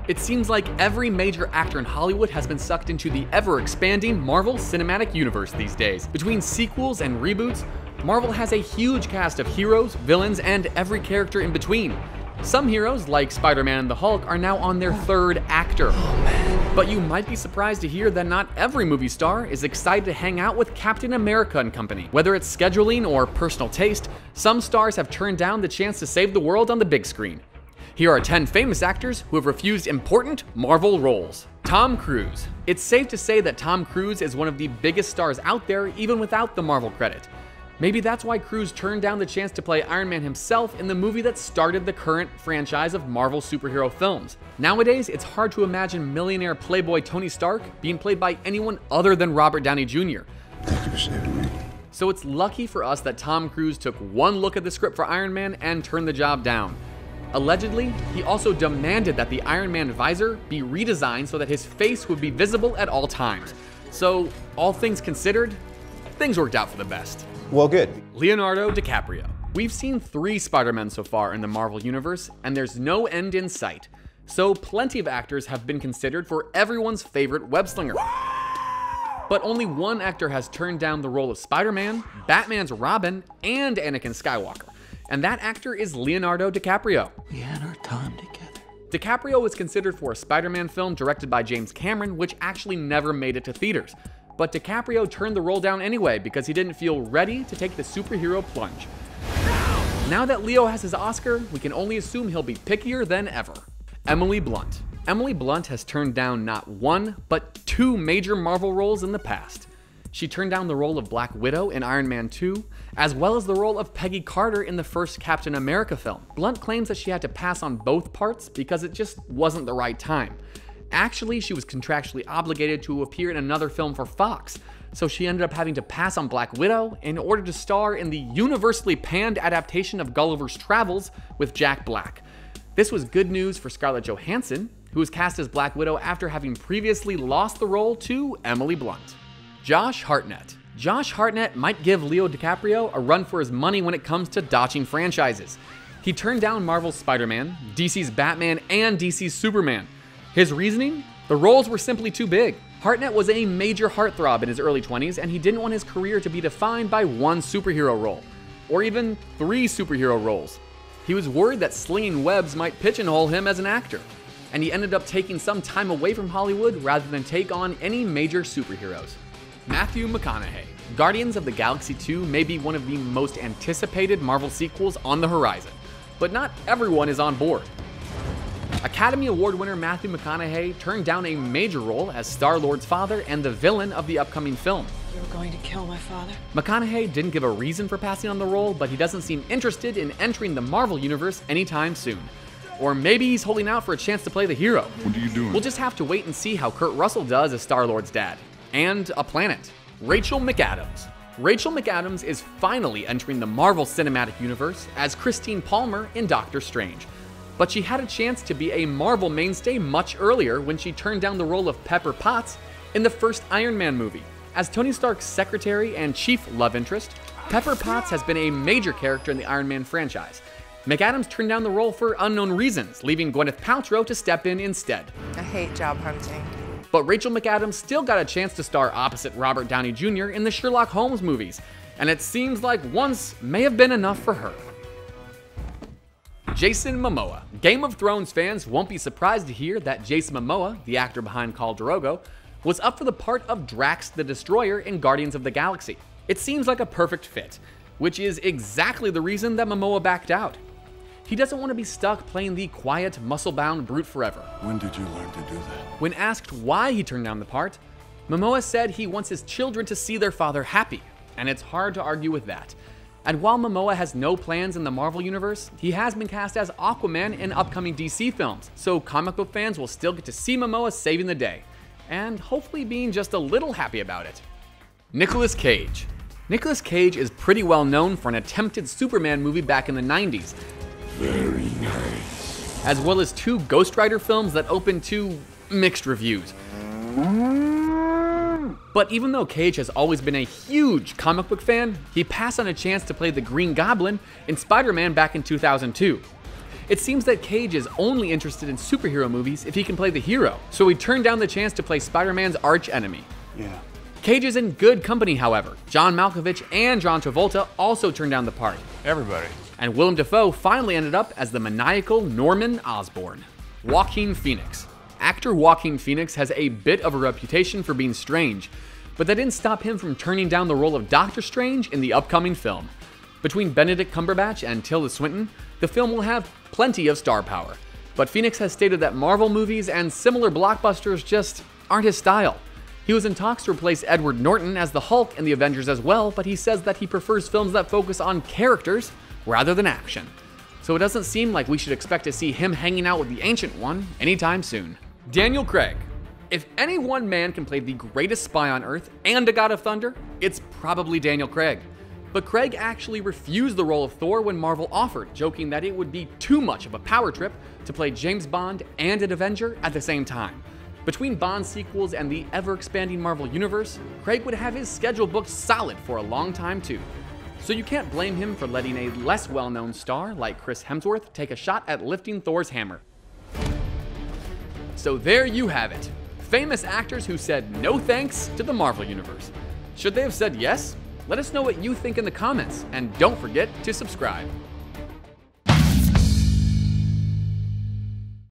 It seems like every major actor in Hollywood has been sucked into the ever-expanding Marvel Cinematic Universe these days. Between sequels and reboots, Marvel has a huge cast of heroes, villains, and every character in between. Some heroes, like Spider-Man and the Hulk, are now on their third actor. But you might be surprised to hear that not every movie star is excited to hang out with Captain America and company. Whether it's scheduling or personal taste, some stars have turned down the chance to save the world on the big screen. Here are 10 famous actors who have refused important Marvel roles. Tom Cruise. It's safe to say that Tom Cruise is one of the biggest stars out there even without the Marvel credit. Maybe that's why Cruise turned down the chance to play Iron Man himself in the movie that started the current franchise of Marvel superhero films. Nowadays, it's hard to imagine millionaire playboy Tony Stark being played by anyone other than Robert Downey Jr. Thank you for saving me. So it's lucky for us that Tom Cruise took one look at the script for Iron Man and turned the job down. Allegedly, he also demanded that the Iron Man visor be redesigned so that his face would be visible at all times. So, all things considered, things worked out for the best. Well, good. Leonardo DiCaprio. We've seen 3 Spider-Men so far in the Marvel Universe, and there's no end in sight. So plenty of actors have been considered for everyone's favorite web-slinger. But only one actor has turned down the role of Spider-Man, Batman's Robin, and Anakin Skywalker. And that actor is Leonardo DiCaprio. We had our time together. DiCaprio was considered for a Spider-Man film directed by James Cameron, which actually never made it to theaters. But DiCaprio turned the role down anyway because he didn't feel ready to take the superhero plunge. Now that Leo has his Oscar, we can only assume he'll be pickier than ever. Emily Blunt. Emily Blunt has turned down not 1, but 2 major Marvel roles in the past. She turned down the role of Black Widow in Iron Man 2, as well as the role of Peggy Carter in the first Captain America film. Blunt claims that she had to pass on both parts because it just wasn't the right time. Actually, she was contractually obligated to appear in another film for Fox, so she ended up having to pass on Black Widow in order to star in the universally panned adaptation of Gulliver's Travels with Jack Black. This was good news for Scarlett Johansson, who was cast as Black Widow after having previously lost the role to Emily Blunt. Josh Hartnett. Josh Hartnett might give Leo DiCaprio a run for his money when it comes to dodging franchises. He turned down Marvel's Spider-Man, DC's Batman, and DC's Superman. His reasoning? The roles were simply too big. Hartnett was a major heartthrob in his early 20s, and he didn't want his career to be defined by one superhero role, or even 3 superhero roles. He was worried that slinging webs might pigeonhole him as an actor, and he ended up taking some time away from Hollywood rather than take on any major superheroes. Matthew McConaughey. Guardians of the Galaxy 2 may be one of the most anticipated Marvel sequels on the horizon, but not everyone is on board. Academy Award winner Matthew McConaughey turned down a major role as Star-Lord's father and the villain of the upcoming film. You were going to kill my father? McConaughey didn't give a reason for passing on the role, but he doesn't seem interested in entering the Marvel Universe anytime soon. Or maybe he's holding out for a chance to play the hero. What are you doing? We'll just have to wait and see how Kurt Russell does as Star-Lord's dad. And a planet. Rachel McAdams. Rachel McAdams is finally entering the Marvel Cinematic Universe as Christine Palmer in Doctor Strange. But she had a chance to be a Marvel mainstay much earlier when she turned down the role of Pepper Potts in the first Iron Man movie. As Tony Stark's secretary and chief love interest, Pepper Potts has been a major character in the Iron Man franchise. McAdams turned down the role for unknown reasons, leaving Gwyneth Paltrow to step in instead. I hate job hunting. But Rachel McAdams still got a chance to star opposite Robert Downey Jr. in the Sherlock Holmes movies, and it seems like once may have been enough for her. Jason Momoa. Game of Thrones fans won't be surprised to hear that Jason Momoa, the actor behind Khal Drogo, was up for the part of Drax the Destroyer in Guardians of the Galaxy. It seems like a perfect fit, which is exactly the reason that Momoa backed out. He doesn't want to be stuck playing the quiet, muscle-bound brute forever. When did you learn to do that? When asked why he turned down the part, Momoa said he wants his children to see their father happy, and it's hard to argue with that. And while Momoa has no plans in the Marvel Universe, he has been cast as Aquaman in upcoming DC films, so comic book fans will still get to see Momoa saving the day, and hopefully being just a little happy about it. Nicolas Cage. Nicolas Cage is pretty well known for an attempted Superman movie back in the 90s, Very nice. as well as 2 Ghost Rider films that opened to mixed reviews. But even though Cage has always been a huge comic book fan, he passed on a chance to play the Green Goblin in Spider-Man back in 2002. It seems that Cage is only interested in superhero movies if he can play the hero, so he turned down the chance to play Spider-Man's arch enemy. Yeah. Cage is in good company, however. John Malkovich and John Travolta also turned down the part. Everybody. And Willem Dafoe finally ended up as the maniacal Norman Osborn. Joaquin Phoenix. Actor Joaquin Phoenix has a bit of a reputation for being strange, but that didn't stop him from turning down the role of Doctor Strange in the upcoming film. Between Benedict Cumberbatch and Tilda Swinton, the film will have plenty of star power, but Phoenix has stated that Marvel movies and similar blockbusters just aren't his style. He was in talks to replace Edward Norton as the Hulk in the Avengers as well, but he says that he prefers films that focus on characters rather than action. So it doesn't seem like we should expect to see him hanging out with the Ancient One anytime soon. Daniel Craig. If any one man can play the greatest spy on Earth and a God of Thunder, it's probably Daniel Craig. But Craig actually refused the role of Thor when Marvel offered, joking that it would be too much of a power trip to play James Bond and an Avenger at the same time. Between Bond sequels and the ever-expanding Marvel Universe, Craig would have his schedule booked solid for a long time too. So you can't blame him for letting a less well-known star like Chris Hemsworth take a shot at lifting Thor's hammer. So there you have it. Famous actors who said no thanks to the Marvel Universe. Should they have said yes? Let us know what you think in the comments, and don't forget to subscribe.